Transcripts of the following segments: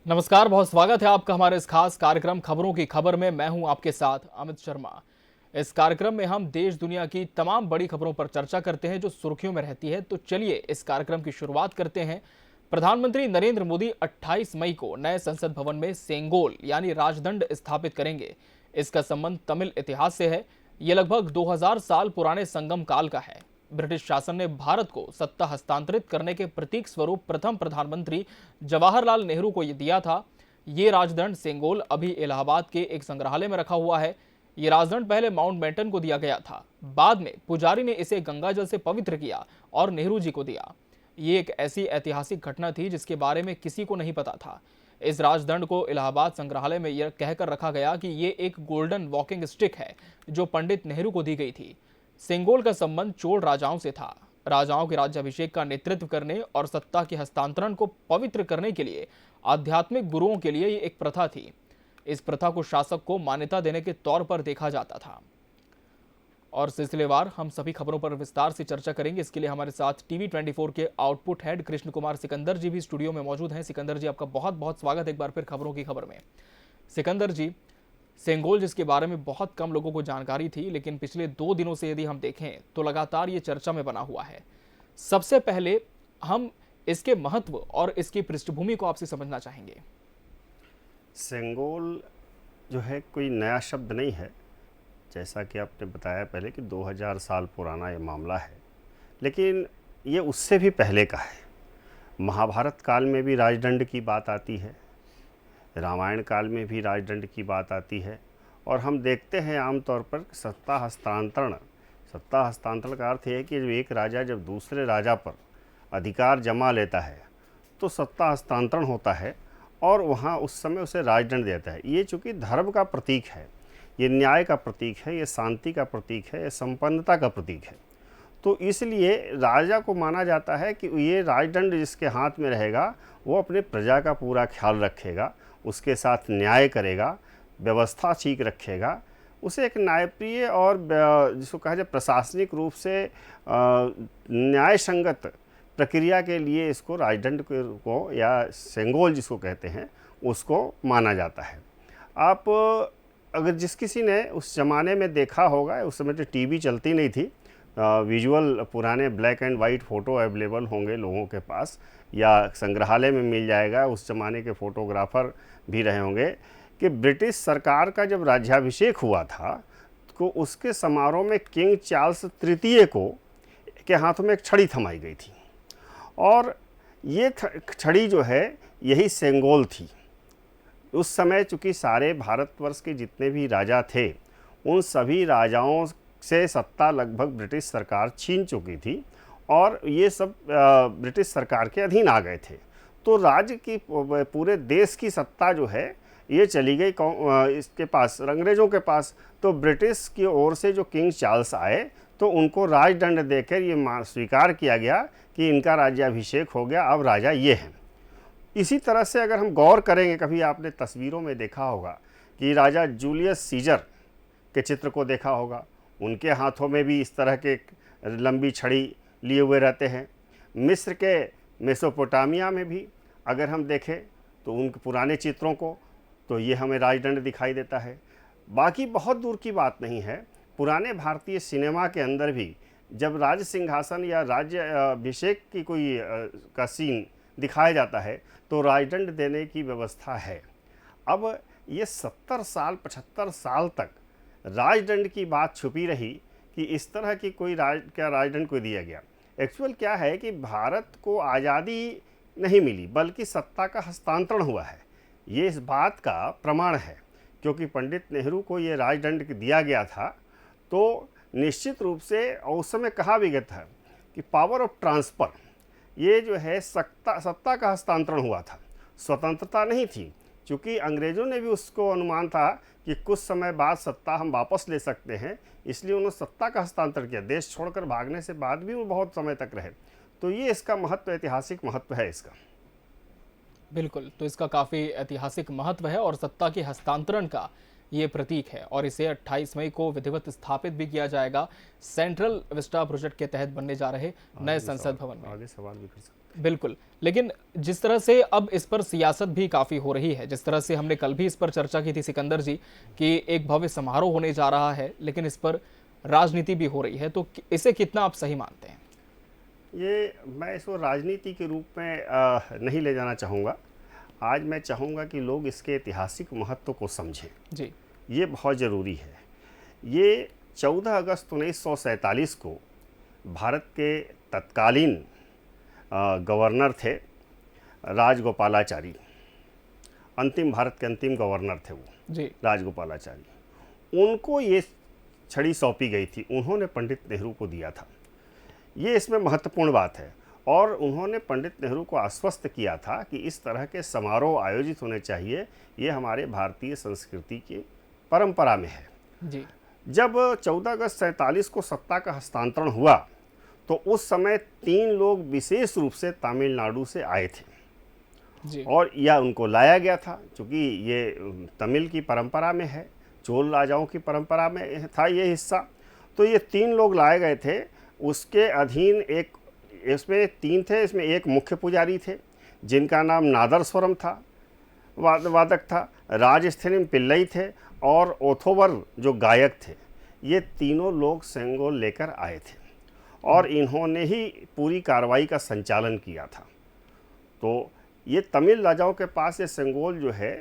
नमस्कार, बहुत स्वागत है आपका हमारे इस खास कार्यक्रम खबरों की खबर में। मैं हूं आपके साथ अमित शर्मा। इस कार्यक्रम में हम देश दुनिया की तमाम बड़ी खबरों पर चर्चा करते हैं जो सुर्खियों में रहती है। तो चलिए इस कार्यक्रम की शुरुआत करते हैं। प्रधानमंत्री नरेंद्र मोदी 28 मई को नए संसद भवन में सेंगोल यानी राजदंड स्थापित करेंगे। इसका संबंध तमिल इतिहास से है। यह लगभग 2000 साल पुराने संगम काल का है। ब्रिटिश शासन ने भारत को सत्ता हस्तांतरित करने के प्रतीक स्वरूप प्रथम प्रधानमंत्री जवाहरलाल नेहरू को यह दिया था। ये राजदंड सेंगोल अभी इलाहाबाद के एक संग्रहालय में रखा हुआ है। ये राजदंड पहले माउंटबेटन को दिया गया था। बाद में पुजारी ने इसे गंगाजल से पवित्र किया और नेहरू जी को दिया। ये एक ऐसी ऐतिहासिक घटना थी जिसके बारे में किसी को नहीं पता था। इस राजदंड को इलाहाबाद संग्रहालय में यह कहकर रखा गया कि ये एक गोल्डन वॉकिंग स्टिक है जो पंडित नेहरू को दी गई थी। सेंगोल का संबंध चोल राजाओं से था। राजाओं के राज्याभिषेक का नेतृत्व करने और सत्ता के हस्तांतरण को पवित्र करने के लिए आध्यात्मिक गुरुओं के लिए ये एक प्रथा थी। इस प्रथा को शासक को मान्यता देने के तौर पर देखा जाता था। और सिलसिलेवार हम सभी खबरों पर विस्तार से चर्चा करेंगे। इसके लिए हमारे साथ टीवी 24 के आउटपुट हेड कृष्ण कुमार सिकंदर जी भी स्टूडियो में मौजूद हैं। सिकंदर जी, आपका बहुत बहुत स्वागत एक बार फिर खबरों की खबर में। सिकंदर जी, सेंगोल जिसके बारे में बहुत कम लोगों को जानकारी थी, लेकिन पिछले 2 दिनों से यदि हम देखें तो लगातार ये चर्चा में बना हुआ है। सबसे पहले हम इसके महत्व और इसकी पृष्ठभूमि को आपसे समझना चाहेंगे। सेंगोल जो है कोई नया शब्द नहीं है। जैसा कि आपने बताया पहले कि 2000 साल पुराना ये मामला है, लेकिन ये उससे भी पहले का है। महाभारत काल में भी राजदंड की बात आती है, रामायण काल में भी राजदंड की बात आती है। और हम देखते हैं आमतौर पर सत्ता हस्तांतरण का अर्थ है कि जो एक राजा जब दूसरे राजा पर अधिकार जमा लेता है तो सत्ता हस्तांतरण होता है और वहाँ उस समय उसे राजदंड देता है। ये चूँकि धर्म का प्रतीक है, ये न्याय का प्रतीक है, ये शांति का प्रतीक है, ये संपन्नता का प्रतीक है। तो इसलिए राजा को माना जाता है कि ये राजदंड जिसके हाथ में रहेगा वो अपने प्रजा का पूरा ख्याल रखेगा, उसके साथ न्याय करेगा, व्यवस्था ठीक रखेगा, उसे एक न्यायप्रिय और जिसको कहा जाए प्रशासनिक रूप से न्याय संगत प्रक्रिया के लिए इसको राजदंड को या सेंगोल जिसको कहते हैं उसको माना जाता है। आप अगर जिस किसी ने उस ज़माने में देखा होगा, उस समय तो टीवी चलती नहीं थी, विजुअल पुराने black and white photo available होंगे लोगों के पास या संग्रहालय में मिल जाएगा, उस ज़माने के फ़ोटोग्राफ़र भी रहे होंगे कि ब्रिटिश सरकार का जब राज्याभिषेक हुआ था तो उसके समारोह में किंग चार्ल्स तृतीय को के हाथों में एक छड़ी थमाई गई थी और ये छड़ी जो है यही सेंगोल थी। उस समय चूँकि सारे भारतवर्ष के जितने भी राजा थे उन सभी राजाओं से सत्ता लगभग ब्रिटिश सरकार छीन चुकी थी और ये सब ब्रिटिश सरकार के अधीन आ गए थे। तो राज्य की पूरे देश की सत्ता जो है ये चली गई इसके पास, अंग्रेज़ों के पास। तो ब्रिटिश की ओर से जो किंग चार्ल्स आए तो उनको राजदंड देकर ये स्वीकार किया गया कि इनका राज्याभिषेक हो गया, अब राजा ये हैं। इसी तरह से अगर हम गौर करेंगे, कभी आपने तस्वीरों में देखा होगा कि राजा जूलियस सीजर के चित्र को देखा होगा, उनके हाथों में भी इस तरह के लंबी छड़ी लिए हुए रहते हैं। मिस्र के मेसोपोटामिया में भी अगर हम देखें तो उनके पुराने चित्रों को तो ये हमें राजदंड दिखाई देता है। बाकी बहुत दूर की बात नहीं है, पुराने भारतीय सिनेमा के अंदर भी जब राज सिंहासन या राज्य अभिषेक की कोई का सीन दिखाया जाता है तो राजदंड देने की व्यवस्था है। अब ये 70 साल 75 साल तक राजदंड की बात छुपी रही कि इस तरह की कोई राजदंड को दिया गया। एक्चुअल क्या है कि भारत को आज़ादी नहीं मिली बल्कि सत्ता का हस्तांतरण हुआ है। ये इस बात का प्रमाण है, क्योंकि पंडित नेहरू को ये राजदंड दिया गया था तो निश्चित रूप से उस समय कहा भी गया था कि पावर ऑफ ट्रांसफ़र, ये जो है सत्ता का हस्तांतरण हुआ था, स्वतंत्रता नहीं थी। क्योंकि अंग्रेज़ों ने भी उसको अनुमान था कि कुछ समय बाद सत्ता हम वापस ले सकते हैं, इसलिए उन्होंने सत्ता का हस्तांतरण किया। देश छोड़कर भागने से बाद भी वो बहुत समय तक रहे। तो ये इसका महत्व, ऐतिहासिक महत्व है इसका। बिल्कुल, तो इसका काफ़ी ऐतिहासिक महत्व है और सत्ता के हस्तांतरण का ये प्रतीक है और इसे 28 मई को विधिवत स्थापित भी किया जाएगा सेंट्रल विस्टा प्रोजेक्ट के तहत बनने जा रहे नए संसद भवन में। आगे सवाल भी कर सकते हैं। बिल्कुल, लेकिन जिस तरह से अब इस पर सियासत भी काफ़ी हो रही है, जिस तरह से हमने कल भी इस पर चर्चा की थी सिकंदर जी कि एक भव्य समारोह होने जा रहा है, लेकिन इस पर राजनीति भी हो रही है, तो इसे कितना आप सही मानते हैं? ये मैं इसको राजनीति के रूप में नहीं ले जाना चाहूँगा। आज मैं चाहूँगा कि लोग इसके ऐतिहासिक महत्व को समझें। जी, ये बहुत ज़रूरी है। ये 14 अगस्त 1947 को भारत के तत्कालीन गवर्नर थे राजगोपालाचारी। भारत के अंतिम गवर्नर थे वो जी, राजगोपालाचारी। उनको ये छड़ी सौंपी गई थी, उन्होंने पंडित नेहरू को दिया था। ये इसमें महत्वपूर्ण बात है। और उन्होंने पंडित नेहरू को आश्वस्त किया था कि इस तरह के समारोह आयोजित होने चाहिए, ये हमारे भारतीय संस्कृति की परंपरा में है। जी, जब 14 अगस्त 47 को सत्ता का हस्तांतरण हुआ तो उस समय 3 लोग विशेष रूप से तमिलनाडु से आए थे जी, और यह उनको लाया गया था क्योंकि ये तमिल की परंपरा में है, चोल राजाओं की परंपरा में था ये हिस्सा। तो ये 3 लोग लाए गए थे। उसके अधीन इसमें 3 थे, इसमें एक मुख्य पुजारी थे जिनका नाम नादस्वरम था, वादक था, राजस्थानी पिल्लई थे और ओथोवर जो गायक थे। ये तीनों लोग सेंगोल लेकर आए थे और इन्होंने ही पूरी कार्रवाई का संचालन किया था। तो ये तमिल राजाओं के पास ये सेंगोल जो है,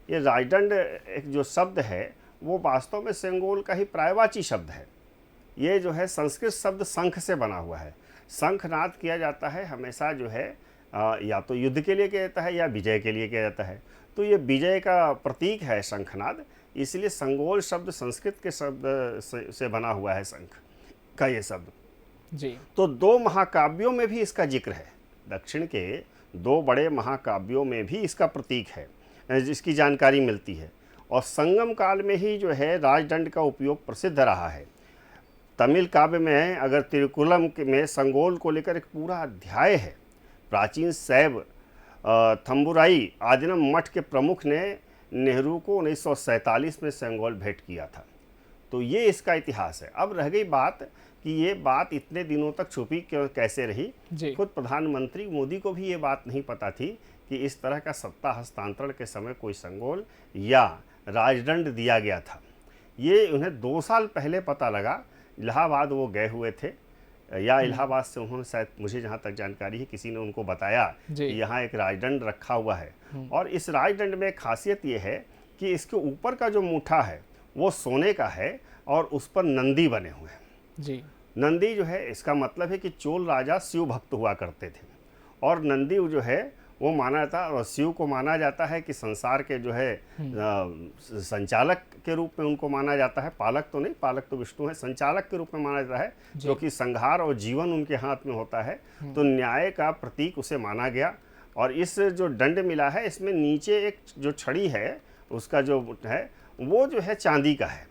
ये राजदंड एक जो शब्द है वो वास्तव में सेंगोल का ही पर्यायवाची शब्द है। ये जो है संस्कृत शब्द शंख से बना हुआ है। शंखनाद किया जाता है हमेशा जो है या तो युद्ध के लिए किया जाता है या विजय के लिए किया जाता है। तो ये विजय का प्रतीक है शंखनाद, इसलिए संगोल शब्द संस्कृत के शब्द से बना हुआ है, शंख का ये शब्द। जी, तो 2 महाकाव्यों में भी इसका जिक्र है। दक्षिण के 2 बड़े महाकाव्यों में भी इसका प्रतीक है, जिसकी जानकारी मिलती है। और संगम काल में ही जो है राजदंड का उपयोग प्रसिद्ध रहा है। तमिल काव्य में अगर तिरुकुलम में संगोल को लेकर एक पूरा अध्याय है। प्राचीन शैव थंबुराई आदिनम मठ के प्रमुख ने नेहरू को 1947 में सेंगोल भेंट किया था। तो ये इसका इतिहास है। अब रह गई बात कि ये बात इतने दिनों तक छुपी क्यों, कैसे रही। खुद प्रधानमंत्री मोदी को भी ये बात नहीं पता थी कि इस तरह का सत्ता हस्तांतरण के समय कोई संगोल या राजदंड दिया गया था। ये उन्हें 2 साल पहले पता लगा। इलाहाबाद वो गए हुए थे या इलाहाबाद से उन्होंने, शायद मुझे जहाँ तक जानकारी है, किसी ने उनको बताया कि यहाँ एक राजदंड रखा हुआ है। और इस राजदंड में खासियत ये है कि इसके ऊपर का जो मुठा है वो सोने का है और उस पर नंदी बने हुए हैं। जी, नंदी जो है, इसका मतलब है कि चोल राजा शिव भक्त हुआ करते थे और नंदी जो है वो माना जाता है और शिव को माना जाता है कि संसार के जो है संचालक के रूप में उनको माना जाता है। पालक तो नहीं, पालक तो विष्णु है, संचालक के रूप में माना जाता है क्योंकि संहार और जीवन उनके हाथ में होता है। तो न्याय का प्रतीक उसे माना गया। और इस जो दंड मिला है, इसमें नीचे एक जो छड़ी है उसका जो है वो जो है चांदी का है।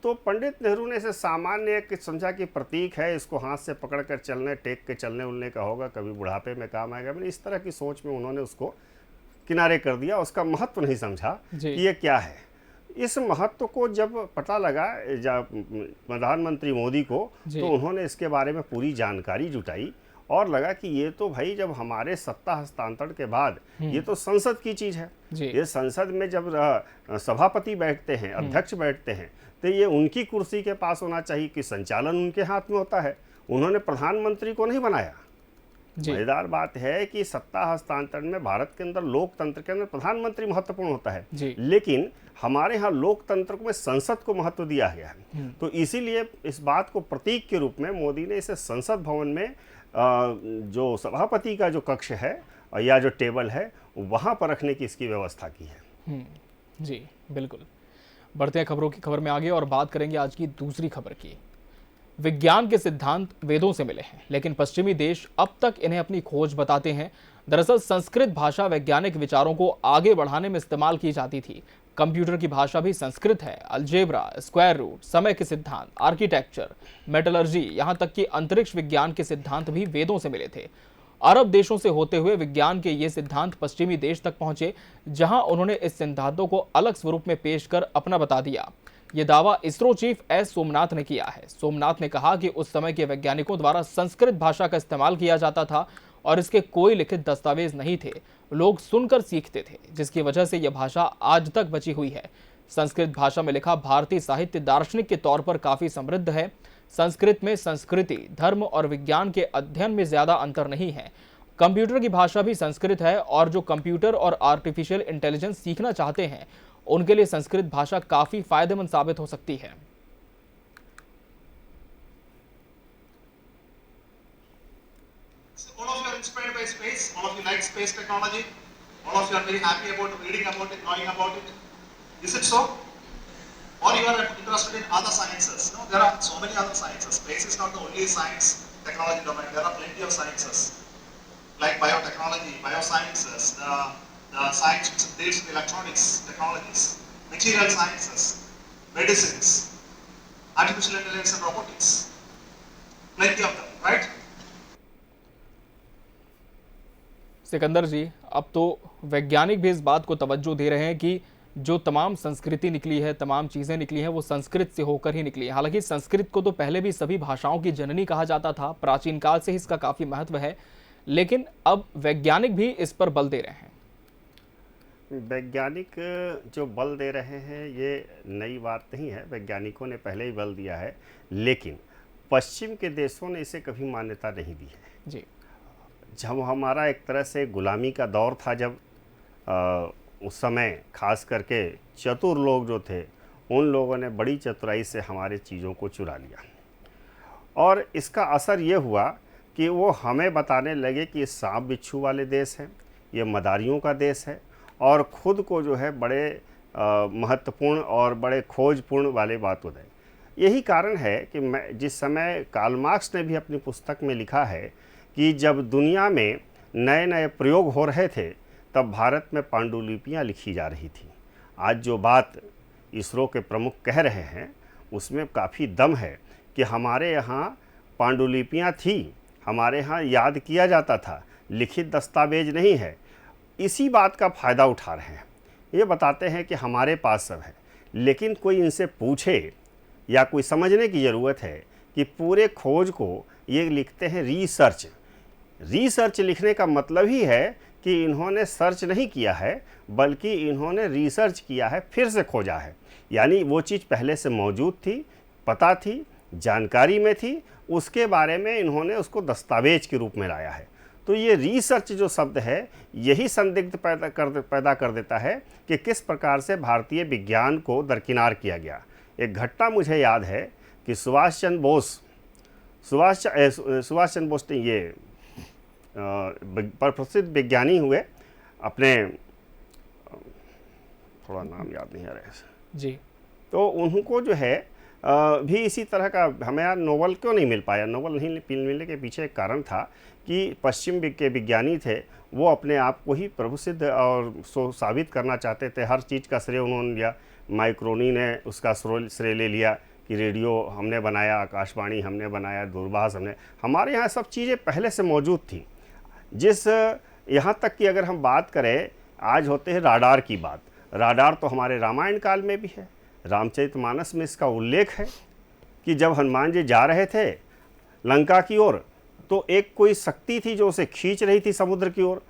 तो पंडित नेहरू ने इसे सामान्य एक समझा कि प्रतीक है, इसको हाथ से पकड़ कर चलने, टेक के चलने उलने का होगा, कभी बुढ़ापे में काम आएगा। मैंने इस तरह की सोच में उन्होंने उसको किनारे कर दिया, उसका महत्व नहीं समझा कि ये क्या है। इस महत्व को जब पता लगा प्रधानमंत्री मोदी को, तो उन्होंने इसके बारे में पूरी जानकारी जुटाई और लगा कि ये तो भाई जब हमारे सत्ता हस्तांतरण के बाद ये तो संसद की चीज़ है। ये संसद में जब सभापति बैठते हैं, अध्यक्ष बैठते हैं, तो ये उनकी कुर्सी के पास होना चाहिए कि संचालन उनके हाथ में होता है। उन्होंने प्रधानमंत्री को नहीं बनाया। मजेदार बात है कि सत्ता हस्तांतरण में भारत के अंदर लोकतंत्र के अंदर प्रधानमंत्री महत्वपूर्ण होता है, लेकिन हमारे यहाँ लोकतंत्र में संसद को महत्व दिया गया है। तो इसीलिए इस बात को प्रतीक के रूप में मोदी ने इसे संसद भवन में जो सभापति का जो कक्ष है या जो टेबल है वहाँ पर रखने की इसकी व्यवस्था की है। जी बिल्कुल। बढ़ते हैं खबरों की खबर में आगे और बात करेंगे आज की दूसरी खबर की। विज्ञान के सिद्धांत वेदों से मिले हैं, लेकिन पश्चिमी देश अब तक इन्हें अपनी खोज बताते हैं। दरअसल संस्कृत भाषा वैज्ञानिक विचारों को आगे बढ़ाने में इस्तेमाल की जाती थी। कंप्यूटर की भाषा भी संस्कृत है। अलजेब्रा, स्क्वायर रूट, समय के सिद्धांत, आर्किटेक्चर, मेटलर्जी, यहाँ तक कि अंतरिक्ष विज्ञान के सिद्धांत भी वेदों से मिले थे। अरब देशों से होते हुए विज्ञान के ये सिद्धांत पश्चिमी देश तक पहुंचे, जहां उन्होंने इस सिद्धांतों को अलग स्वरूप में पेश कर अपना बता दिया। ये दावा इसरो चीफ एस सोमनाथ ने किया है। सोमनाथ ने कहा कि उस समय के वैज्ञानिकों द्वारा संस्कृत भाषा का इस्तेमाल किया जाता था और इसके कोई लिखित दस्तावेज नहीं थे, लोग सुनकर सीखते थे, जिसकी वजह से यह भाषा आज तक बची हुई है। संस्कृत भाषा में लिखा भारतीय साहित्य दार्शनिक के तौर पर काफी समृद्ध है। संस्कृत में संस्कृति, धर्म और विज्ञान के अध्ययन में ज्यादा अंतर नहीं है। कंप्यूटर की भाषा भी संस्कृत है और जो कंप्यूटर और आर्टिफिशियल इंटेलिजेंस सीखना चाहते हैं उनके लिए संस्कृत भाषा काफी फायदेमंद साबित हो सकती है। All of you are inspired by space, all of you like space technology, all of you are very happy about reading about it, knowing about it. Is it so? Or you are interested in other sciences? No, there are so many other sciences. Space is not the only science technology domain. There are plenty of sciences like biotechnology, biosciences, the science which deals with electronics technologies, material sciences, medicines, artificial intelligence and robotics. Plenty of them, right? Sikandar जी, अब तो वैज्ञानिक भी इस बात को तवज्जो दे रहे हैं कि जो तमाम संस्कृति निकली है, तमाम चीज़ें निकली हैं, वो संस्कृत से होकर ही निकली है। हालांकि संस्कृत को तो पहले भी सभी भाषाओं की जननी कहा जाता था, प्राचीन काल से ही इसका काफ़ी महत्व है, लेकिन अब वैज्ञानिक भी इस पर बल दे रहे हैं। वैज्ञानिक जो बल दे रहे हैं ये नई बात नहीं है, वैज्ञानिकों ने पहले ही बल दिया है, लेकिन पश्चिम के देशों ने इसे कभी मान्यता नहीं दी है। जी, जब हमारा एक तरह से गुलामी का दौर था, जब उस समय खास करके चतुर लोग जो थे उन लोगों ने बड़ी चतुराई से हमारे चीज़ों को चुरा लिया और इसका असर ये हुआ कि वो हमें बताने लगे कि ये सांप बिच्छू वाले देश हैं, ये मदारियों का देश है और ख़ुद को जो है बड़े महत्वपूर्ण और बड़े खोजपूर्ण वाले बात होते हैं। यही कारण है कि मैं जिस समय कार्ल मार्क्स ने भी अपनी पुस्तक में लिखा है कि जब दुनिया में नए नए प्रयोग हो रहे थे तब भारत में पांडुलिपियाँ लिखी जा रही थी। आज जो बात इसरो के प्रमुख कह रहे हैं उसमें काफ़ी दम है कि हमारे यहाँ पांडुलिपियाँ थी, हमारे यहाँ याद किया जाता था, लिखित दस्तावेज नहीं है। इसी बात का फ़ायदा उठा रहे हैं, ये बताते हैं कि हमारे पास सब है, लेकिन कोई इनसे पूछे या कोई समझने की ज़रूरत है कि पूरे खोज को ये लिखते हैं रिसर्च। रिसर्च लिखने का मतलब ही है कि इन्होंने सर्च नहीं किया है बल्कि इन्होंने रिसर्च किया है, फिर से खोजा है। यानी वो चीज़ पहले से मौजूद थी, पता थी, जानकारी में थी, उसके बारे में इन्होंने उसको दस्तावेज के रूप में लाया है। तो ये रिसर्च जो शब्द है यही संदिग्ध पैदा कर देता है कि किस प्रकार से भारतीय विज्ञान को दरकिनार किया गया। एक घटना मुझे याद है कि सुभाष चंद्र बोस ने ये प्रसिद्ध विज्ञानी हुए, अपने थोड़ा नाम याद नहीं आ रहा है जी, तो उनको जो है भी इसी तरह का हमें यार नोबेल क्यों नहीं मिल पाया। नोबेल नहीं मिलने के पीछे एक कारण था कि पश्चिम के विज्ञानी थे, वो अपने आप को ही प्रभु सिद्ध और साबित करना चाहते थे। हर चीज़ का श्रेय उन्होंने लिया। माइक्रोनी ने उसका श्रेय ले लिया कि रेडियो हमने बनाया, आकाशवाणी हमने बनाया, दूरभाष हमने, हमारे यहाँ सब चीज़ें पहले से मौजूद थी। जिस यहाँ तक कि अगर हम बात करें, आज होते हैं राडार की बात। राडार तो हमारे रामायण काल में भी है, रामचरितमानस में इसका उल्लेख है कि जब हनुमान जी जा रहे थे लंका की ओर तो एक कोई शक्ति थी जो उसे खींच रही थी समुद्र की ओर।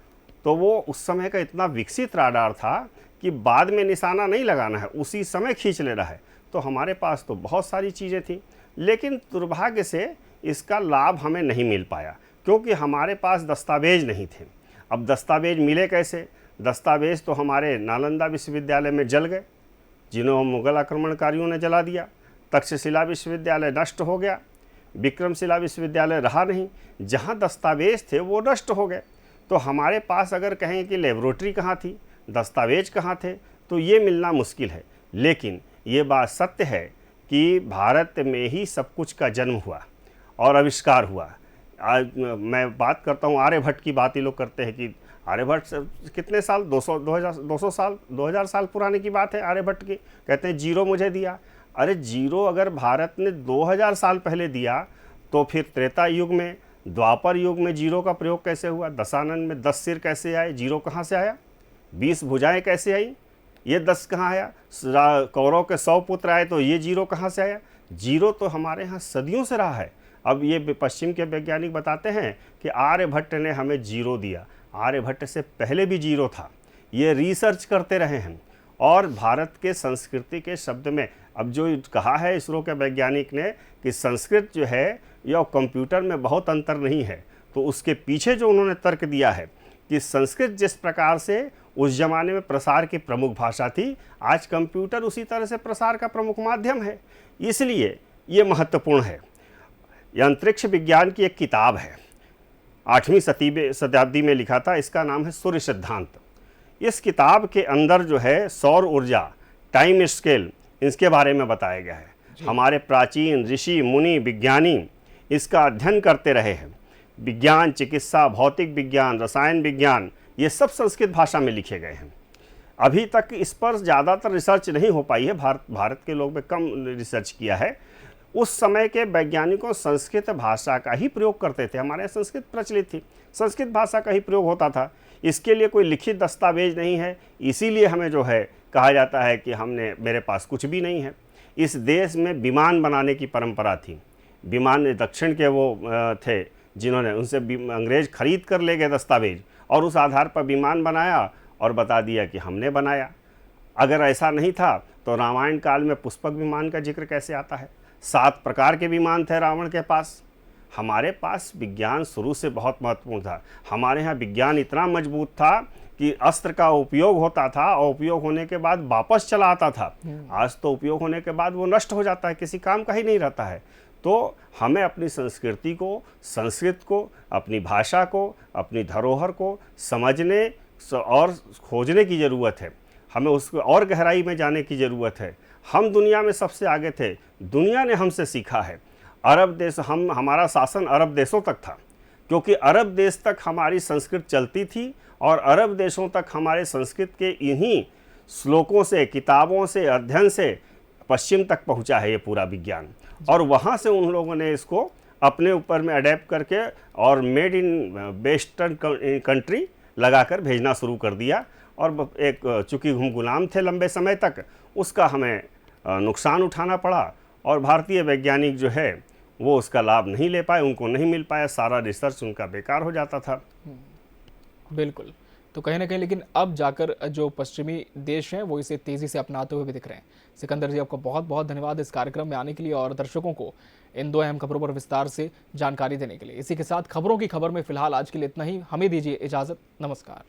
तो वो उस समय का इतना विकसित राडार था कि बाद में निशाना नहीं लगाना है, उसी समय खींच लेना है। तो हमारे पास तो बहुत सारी चीज़ें थी, लेकिन दुर्भाग्य से इसका लाभ हमें नहीं मिल पाया क्योंकि हमारे पास दस्तावेज नहीं थे। अब दस्तावेज मिले कैसे? दस्तावेज तो हमारे नालंदा विश्वविद्यालय में जल गए, जिन्होंने मुग़ल आक्रमणकारियों ने जला दिया। तक्षशिला विश्वविद्यालय नष्ट हो गया, विक्रमशिला विश्वविद्यालय रहा नहीं। जहाँ दस्तावेज थे वो नष्ट हो गए। तो हमारे पास अगर कहें कि लेबोरेटरी कहाँ थी, दस्तावेज कहाँ थे, तो ये मिलना मुश्किल है। लेकिन ये बात सत्य है कि भारत में ही सब कुछ का जन्म हुआ और आविष्कार हुआ। आज मैं बात करता हूँ आर्यभट्ट की, बात ही लोग करते हैं कि आर्यभट्ट कितने साल, 2000 साल पुराने की बात है आर्यभट्ट की। कहते हैं जीरो मुझे दिया। अरे जीरो अगर भारत ने 2000 साल पहले दिया तो फिर त्रेता युग में द्वापर युग में जीरो का प्रयोग कैसे हुआ, दशानन में 10 सिर कैसे आए, जीरो कहाँ से आया, 20 भुजाएं कैसे आई, ये 10 कहाँ आया, कौरव के 100 पुत्र आए तो ये जीरो कहाँ से आया। जीरो तो हमारे यहाँ सदियों से रहा है। अब ये पश्चिम के वैज्ञानिक बताते हैं कि आर्यभट्ट ने हमें जीरो दिया, आर्यभट्ट से पहले भी जीरो था। ये रिसर्च करते रहे हैं और भारत के संस्कृति के शब्द में अब जो कहा है इसरो के वैज्ञानिक ने कि संस्कृत जो है या कंप्यूटर में बहुत अंतर नहीं है, तो उसके पीछे जो उन्होंने तर्क दिया है कि संस्कृत जिस प्रकार से उस जमाने में प्रसार की प्रमुख भाषा थी, आज कंप्यूटर उसी तरह से प्रसार का प्रमुख माध्यम है। इसलिए ये महत्वपूर्ण है। यह अंतरिक्ष विज्ञान की एक किताब है, 8वीं शताब्दी में लिखा था, इसका नाम है सूर्य सिद्धांत। इस किताब के अंदर जो है सौर ऊर्जा, टाइम स्केल, इसके बारे में बताया गया है। हमारे प्राचीन ऋषि मुनि विज्ञानी इसका अध्ययन करते रहे हैं। विज्ञान, चिकित्सा, भौतिक विज्ञान, रसायन विज्ञान, ये सब संस्कृत भाषा में लिखे गए हैं। अभी तक इस पर ज़्यादातर रिसर्च नहीं हो पाई है, भारत के लोग में कम रिसर्च किया है। उस समय के वैज्ञानिकों संस्कृत भाषा का ही प्रयोग करते थे। हमारे यहाँ संस्कृत प्रचलित थी, संस्कृत भाषा का ही प्रयोग होता था। इसके लिए कोई लिखित दस्तावेज नहीं है, इसीलिए हमें जो है कहा जाता है कि मेरे पास कुछ भी नहीं है। इस देश में विमान बनाने की परंपरा थी। विमान दक्षिण के वो थे जिन्होंने, उनसे अंग्रेज खरीद कर ले गए दस्तावेज और उस आधार पर विमान बनाया और बता दिया कि हमने बनाया। अगर ऐसा नहीं था तो रामायण काल में पुष्पक विमान का जिक्र कैसे आता है। 7 प्रकार के विमान थे रावण के पास। हमारे पास विज्ञान शुरू से बहुत महत्वपूर्ण था। हमारे यहाँ विज्ञान इतना मजबूत था कि अस्त्र का उपयोग होता था और उपयोग होने के बाद वापस चला आता था। आज तो उपयोग होने के बाद वो नष्ट हो जाता है, किसी काम का ही नहीं रहता है। तो हमें अपनी संस्कृति को, संस्कृत को, अपनी भाषा को, अपनी धरोहर को समझने और खोजने की ज़रूरत है। हमें उसको और गहराई में जाने की ज़रूरत है। हम दुनिया में सबसे आगे थे, दुनिया ने हमसे सीखा है। अरब देश, हमारा शासन अरब देशों तक था, क्योंकि अरब देश तक हमारी संस्कृत चलती थी और अरब देशों तक हमारे संस्कृत के इन्हीं श्लोकों से, किताबों से, अध्ययन से पश्चिम तक पहुंचा है ये पूरा विज्ञान। और वहाँ से उन लोगों ने इसको अपने ऊपर में अडेप्ट करके और मेड इन वेस्टर्न कंट्री लगाकर भेजना शुरू कर दिया। और एक चूँकि हम गुलाम थे लंबे समय तक, उसका हमें नुकसान उठाना पड़ा और भारतीय वैज्ञानिक जो है वो उसका लाभ नहीं ले पाए, उनको नहीं मिल पाया, सारा रिसर्च उनका बेकार हो जाता था। बिल्कुल। तो कहीं ना कहीं लेकिन अब जाकर जो पश्चिमी देश हैं वो इसे तेज़ी से अपनाते हुए भी दिख रहे हैं। सिकंदर जी, आपका बहुत बहुत धन्यवाद इस कार्यक्रम में आने के लिए और दर्शकों को इन 2 अहम खबरों पर विस्तार से जानकारी देने के लिए। इसी के साथ खबरों की खबर में फिलहाल आज के लिए इतना ही। हमें दीजिए इजाज़त। नमस्कार।